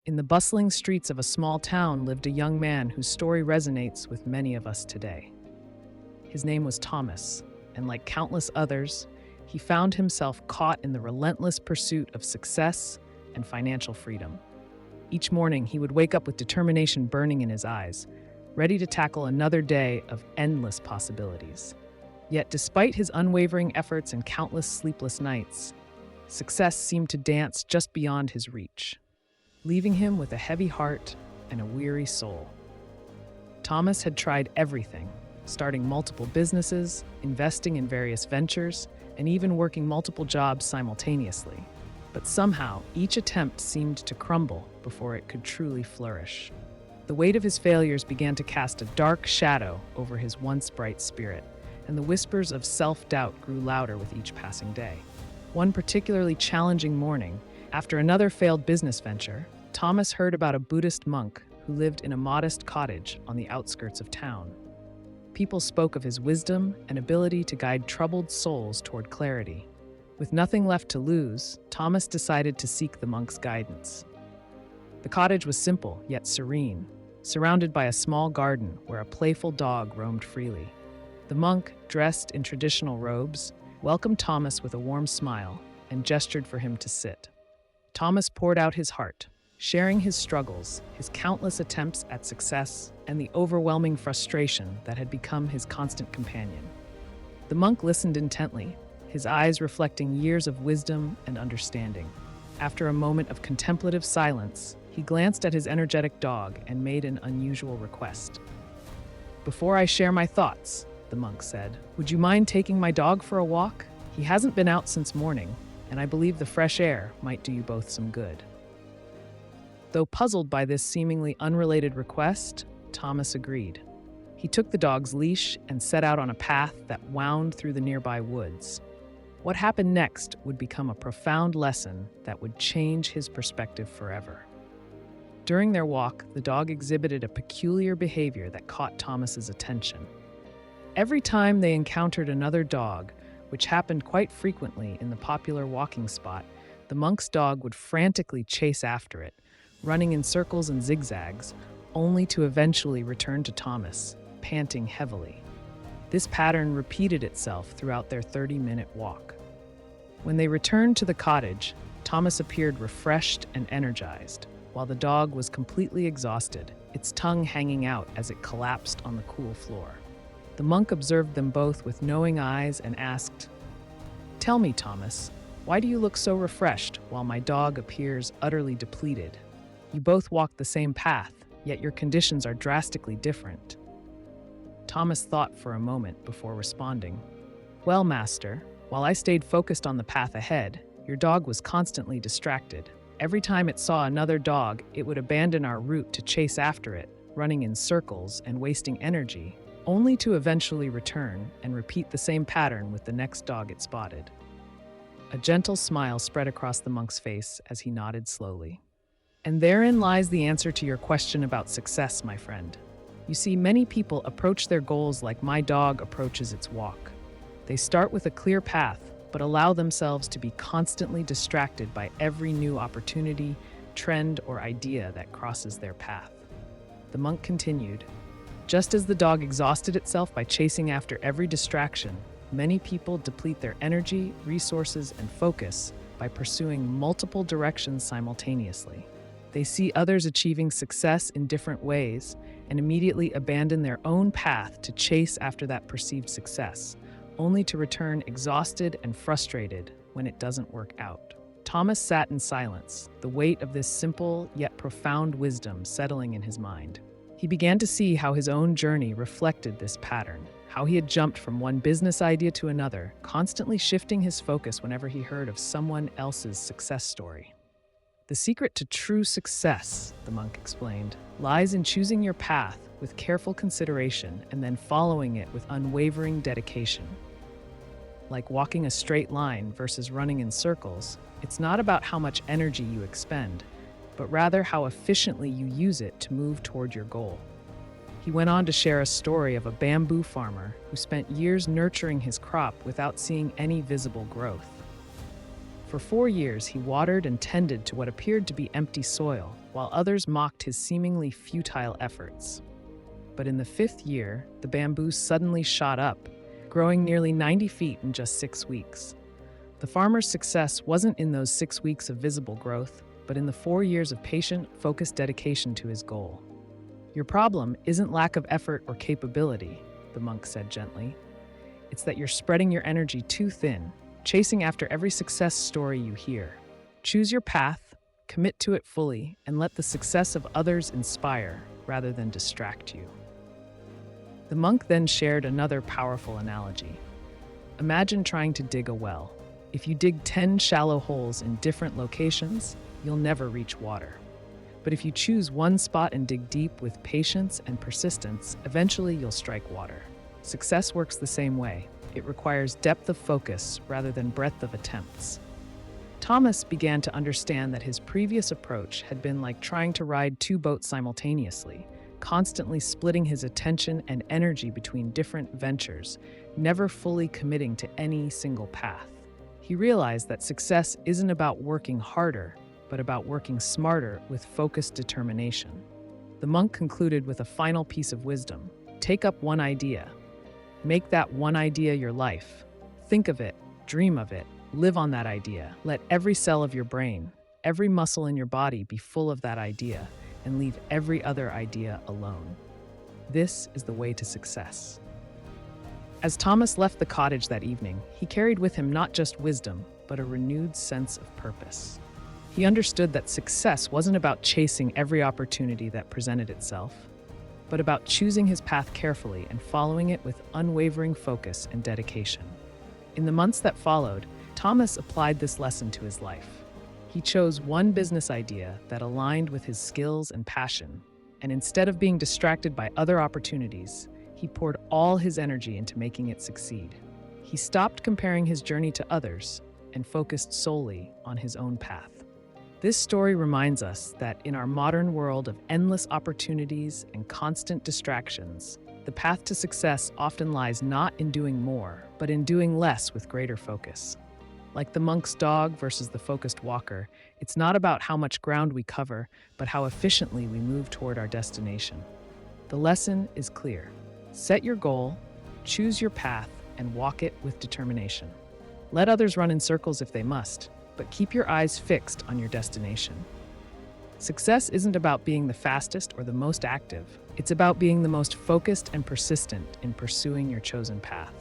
In the bustling streets of a small town lived a young man whose story resonates with many of us today. His name was Thomas, and like countless others, he found himself caught in the relentless pursuit of success and financial freedom. Each morning, he would wake up with determination burning in his eyes, ready to tackle another day of endless possibilities. Yet, despite his unwavering efforts and countless sleepless nights, success seemed to dance just beyond his reach, leaving him with a heavy heart and a weary soul. Thomas had tried everything, starting multiple businesses, investing in various ventures, and even working multiple jobs simultaneously. But somehow, each attempt seemed to crumble before it could truly flourish. The weight of his failures began to cast a dark shadow over his once bright spirit, and the whispers of self-doubt grew louder with each passing day. One particularly challenging morning, after another failed business venture, Thomas heard about a Buddhist monk who lived in a modest cottage on the outskirts of town. People spoke of his wisdom and ability to guide troubled souls toward clarity. With nothing left to lose, Thomas decided to seek the monk's guidance. The cottage was simple yet serene, surrounded by a small garden where a playful dog roamed freely. The monk, dressed in traditional robes, welcomed Thomas with a warm smile and gestured for him to sit. Thomas poured out his heart, sharing his struggles, his countless attempts at success, and the overwhelming frustration that had become his constant companion. The monk listened intently, his eyes reflecting years of wisdom and understanding. After a moment of contemplative silence, he glanced at his energetic dog and made an unusual request. "Before I share my thoughts," the monk said, "would you mind taking my dog for a walk? He hasn't been out since morning, and I believe the fresh air might do you both some good." Though puzzled by this seemingly unrelated request, Thomas agreed. He took the dog's leash and set out on a path that wound through the nearby woods. What happened next would become a profound lesson that would change his perspective forever. During their walk, the dog exhibited a peculiar behavior that caught Thomas's attention. Every time they encountered another dog, which happened quite frequently in the popular walking spot, the monk's dog would frantically chase after it, running in circles and zigzags, only to eventually return to Thomas, panting heavily. This pattern repeated itself throughout their 30-minute walk. When they returned to the cottage, Thomas appeared refreshed and energized, while the dog was completely exhausted, its tongue hanging out as it collapsed on the cool floor. The monk observed them both with knowing eyes and asked, "Tell me, Thomas, why do you look so refreshed while my dog appears utterly depleted? You both walk the same path, yet your conditions are drastically different." Thomas thought for a moment before responding. "Well, master, while I stayed focused on the path ahead, your dog was constantly distracted. Every time it saw another dog, it would abandon our route to chase after it, running in circles and wasting energy, only to eventually return and repeat the same pattern with the next dog it spotted." A gentle smile spread across the monk's face as he nodded slowly. "And therein lies the answer to your question about success, my friend. You see, many people approach their goals like my dog approaches its walk. They start with a clear path, but allow themselves to be constantly distracted by every new opportunity, trend, or idea that crosses their path." The monk continued, "Just as the dog exhausted itself by chasing after every distraction, many people deplete their energy, resources, and focus by pursuing multiple directions simultaneously. They see others achieving success in different ways and immediately abandon their own path to chase after that perceived success, only to return exhausted and frustrated when it doesn't work out." Thomas sat in silence, the weight of this simple yet profound wisdom settling in his mind. He began to see how his own journey reflected this pattern, how he had jumped from one business idea to another, constantly shifting his focus whenever he heard of someone else's success story. "The secret to true success," the monk explained, "lies in choosing your path with careful consideration and then following it with unwavering dedication. Like walking a straight line versus running in circles, it's not about how much energy you expend, but rather how efficiently you use it to move toward your goal." He went on to share a story of a bamboo farmer who spent years nurturing his crop without seeing any visible growth. For 4 years, he watered and tended to what appeared to be empty soil, while others mocked his seemingly futile efforts. But in the 5th year, the bamboo suddenly shot up, growing nearly 90 feet in just 6 weeks. The farmer's success wasn't in those 6 weeks of visible growth, but in the 4 years of patient, focused dedication to his goal. Your problem isn't lack of effort or capability, the monk said gently. It's that you're spreading your energy too thin, chasing after every success story you hear. Choose your path, commit to it fully, and let the success of others inspire rather than distract you. The monk then shared another powerful analogy. Imagine trying to dig a well. If you dig 10 shallow holes in different locations, you'll never reach water. But if you choose one spot and dig deep with patience and persistence, eventually you'll strike water. Success works the same way. It requires depth of focus rather than breadth of attempts. Thomas began to understand that his previous approach had been like trying to ride 2 boats simultaneously, constantly splitting his attention and energy between different ventures, never fully committing to any single path. He realized that success isn't about working harder, but about working smarter with focused determination. The monk concluded with a final piece of wisdom. Take up one idea. Make that one idea your life. Think of it, dream of it, live on that idea. Let every cell of your brain, every muscle in your body be full of that idea, and leave every other idea alone. This is the way to success. As Thomas left the cottage that evening, he carried with him not just wisdom, but a renewed sense of purpose. He understood that success wasn't about chasing every opportunity that presented itself, but about choosing his path carefully and following it with unwavering focus and dedication. In the months that followed, Thomas applied this lesson to his life. He chose one business idea that aligned with his skills and passion, and instead of being distracted by other opportunities, he poured all his energy into making it succeed. He stopped comparing his journey to others and focused solely on his own path. This story reminds us that in our modern world of endless opportunities and constant distractions, the path to success often lies not in doing more, but in doing less with greater focus. Like the monk's dog versus the focused walker, it's not about how much ground we cover, but how efficiently we move toward our destination. The lesson is clear. Set your goal, choose your path, and walk it with determination. Let others run in circles if they must, but keep your eyes fixed on your destination. Success isn't about being the fastest or the most active. It's about being the most focused and persistent in pursuing your chosen path.